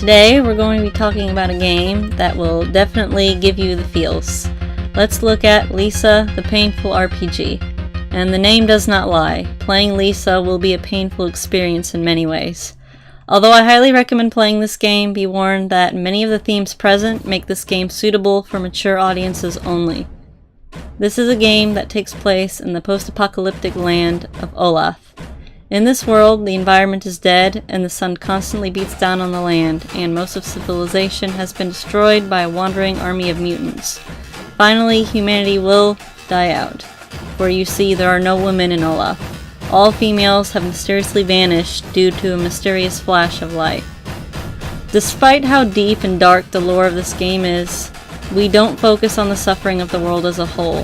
Today we're going to be talking about a game that will definitely give you the feels. Let's look at Lisa, the Painful RPG. And the name does not lie. Playing Lisa will be a painful experience in many ways. Although I highly recommend playing this game, be warned that many of the themes present make this game suitable for mature audiences only. This is a game that takes place in the post-apocalyptic land of Olaf. In this world, the environment is dead and the sun constantly beats down on the land, and most of civilization has been destroyed by a wandering army of mutants. Finally, humanity will die out, for you see there are no women in Olaf. All females have mysteriously vanished due to a mysterious flash of light. Despite how deep and dark the lore of this game is, we don't focus on the suffering of the world as a whole.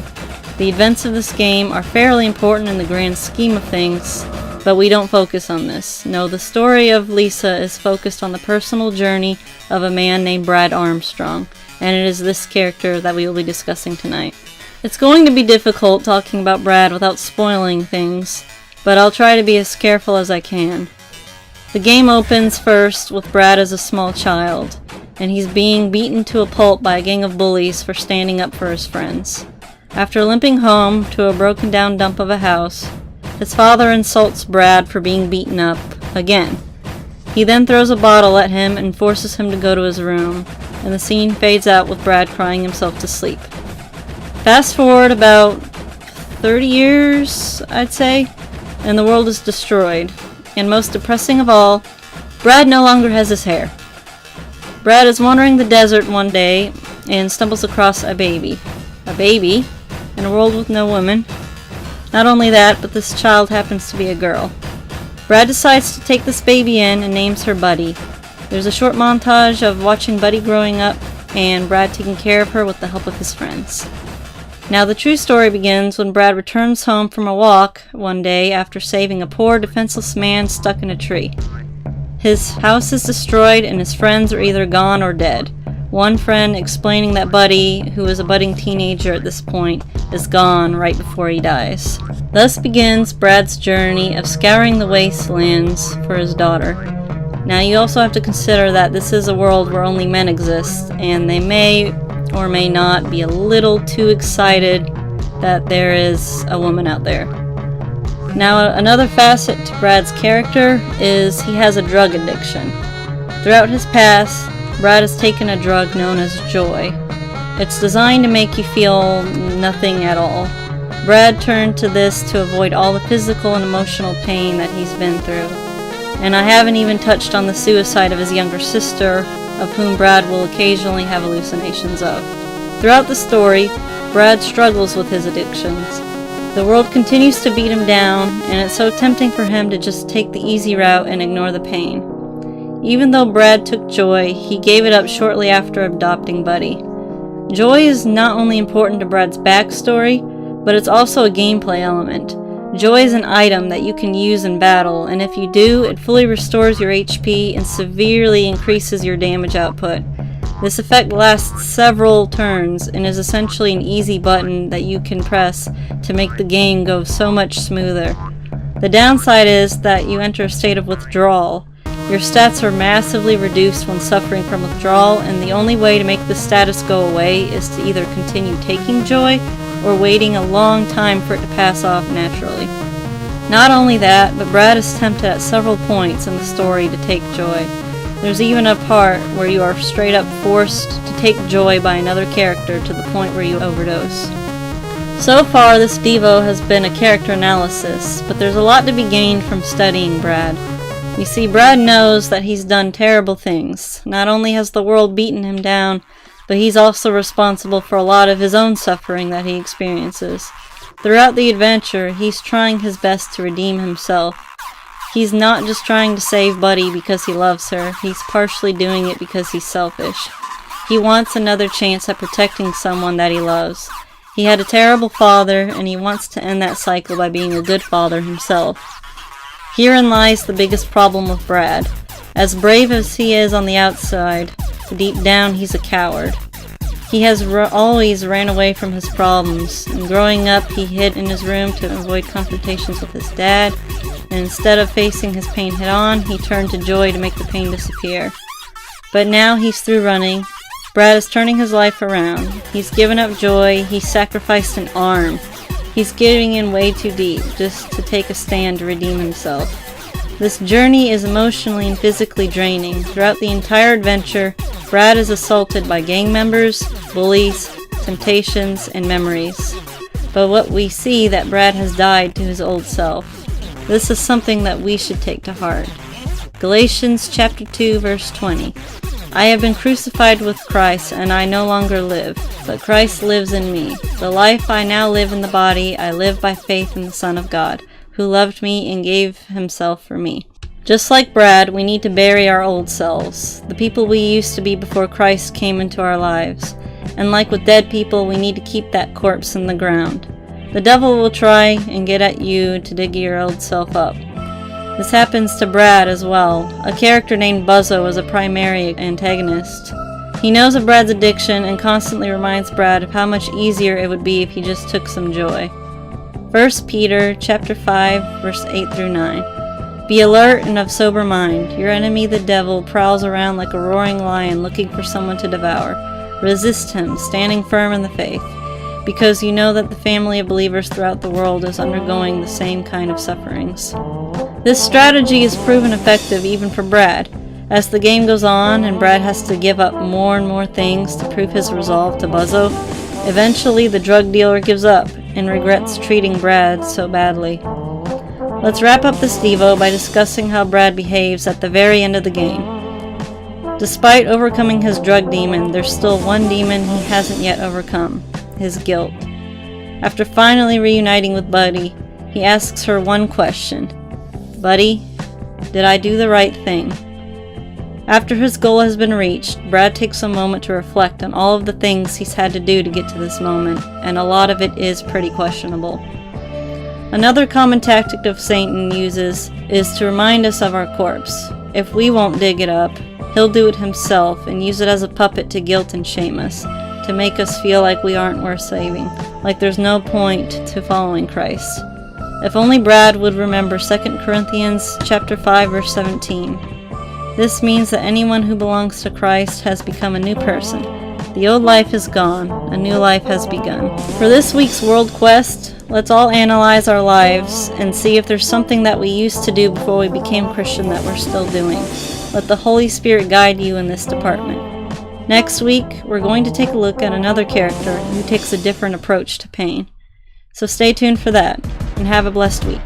The events of this game are fairly important in the grand scheme of things, but we don't focus on this. No, the story of Lisa is focused on the personal journey of a man named Brad Armstrong, and it is this character that we will be discussing tonight. It's going to be difficult talking about Brad without spoiling things, but I'll try to be as careful as I can. The game opens first with Brad as a small child, and he's being beaten to a pulp by a gang of bullies for standing up for his friends. After limping home to a broken down dump of a house, his father insults Brad for being beaten up again. He then throws a bottle at him and forces him to go to his room, and the scene fades out with Brad crying himself to sleep. Fast forward about 30 years, I'd say, and the world is destroyed. And most depressing of all, Brad no longer has his hair. Brad is wandering the desert one day and stumbles across a baby. A baby? In a world with no women. Not only that, but this child happens to be a girl. Brad decides to take this baby in and names her Buddy. There's a short montage of watching Buddy growing up and Brad taking care of her with the help of his friends. Now the true story begins when Brad returns home from a walk one day after saving a poor defenseless man stuck in a tree. His house is destroyed and his friends are either gone or dead. One friend explaining that Buddy, who is a budding teenager at this point, is gone right before he dies. Thus begins Brad's journey of scouring the wastelands for his daughter. Now you also have to consider that this is a world where only men exist, and they may or may not be a little too excited that there is a woman out there. Now another facet to Brad's character is he has a drug addiction. Throughout his past, Brad has taken a drug known as joy. It's designed to make you feel nothing at all. Brad turned to this to avoid all the physical and emotional pain that he's been through. And I haven't even touched on the suicide of his younger sister, of whom Brad will occasionally have hallucinations of. Throughout the story, Brad struggles with his addictions. The world continues to beat him down, and it's so tempting for him to just take the easy route and ignore the pain. Even though Brad took joy, he gave it up shortly after adopting Buddy. Joy is not only important to Brad's backstory, but it's also a gameplay element. Joy is an item that you can use in battle, and if you do, it fully restores your HP and severely increases your damage output. This effect lasts several turns and is essentially an easy button that you can press to make the game go so much smoother. The downside is that you enter a state of withdrawal. Your stats are massively reduced when suffering from withdrawal, and the only way to make the status go away is to either continue taking joy or waiting a long time for it to pass off naturally. Not only that, but Brad is tempted at several points in the story to take joy. There's even a part where you are straight up forced to take joy by another character to the point where you overdose. So far, this Devo has been a character analysis, but there's a lot to be gained from studying Brad. You see, Brad knows that he's done terrible things. Not only has the world beaten him down, but he's also responsible for a lot of his own suffering that he experiences. Throughout the adventure, he's trying his best to redeem himself. He's not just trying to save Buddy because he loves her, he's partially doing it because he's selfish. He wants another chance at protecting someone that he loves. He had a terrible father, and he wants to end that cycle by being a good father himself. Herein lies the biggest problem with Brad. As brave as he is on the outside, deep down he's a coward. He has always ran away from his problems, and growing up he hid in his room to avoid confrontations with his dad, and instead of facing his pain head on, he turned to joy to make the pain disappear. But now he's through running. Brad is turning his life around. He's given up joy. He's sacrificed an arm. He's giving in way too deep just to take a stand to redeem himself. This journey is emotionally and physically draining. Throughout the entire adventure, Brad is assaulted by gang members, bullies, temptations, and memories. But what we see that Brad has died to his old self. This is something that we should take to heart. Galatians chapter 2 verse 20. I have been crucified with Christ, and I no longer live, but Christ lives in me. The life I now live in the body, I live by faith in the Son of God, who loved me and gave himself for me. Just like Brad, we need to bury our old selves, the people we used to be before Christ came into our lives. And like with dead people, we need to keep that corpse in the ground. The devil will try and get at you to dig your old self up. This happens to Brad as well. A character named Buzzo is a primary antagonist. He knows of Brad's addiction and constantly reminds Brad of how much easier it would be if he just took some joy. 1 Peter chapter 5 verse 8 through 9. Be alert and of sober mind. Your enemy the devil prowls around like a roaring lion looking for someone to devour. Resist him, standing firm in the faith, because you know that the family of believers throughout the world is undergoing the same kind of sufferings. This strategy is proven effective even for Brad. As the game goes on and Brad has to give up more and more things to prove his resolve to Buzzo, eventually the drug dealer gives up and regrets treating Brad so badly. Let's wrap up this Devo by discussing how Brad behaves at the very end of the game. Despite overcoming his drug demon, there's still one demon he hasn't yet overcome, his guilt. After finally reuniting with Buddy, he asks her one question. Buddy, did I do the right thing? After his goal has been reached, Brad takes a moment to reflect on all of the things he's had to do to get to this moment, and a lot of it is pretty questionable. Another common tactic of Satan uses is to remind us of our corpse. If we won't dig it up, he'll do it himself and use it as a puppet to guilt and shame us, to make us feel like we aren't worth saving, like there's no point to following Christ. If only Brad would remember 2 Corinthians chapter 5 verse 17. This means that anyone who belongs to Christ has become a new person. The old life is gone, a new life has begun. For this week's World Quest, let's all analyze our lives and see if there's something that we used to do before we became Christian that we're still doing. Let the Holy Spirit guide you in this department. Next week, we're going to take a look at another character who takes a different approach to pain. So stay tuned for that, and have a blessed week.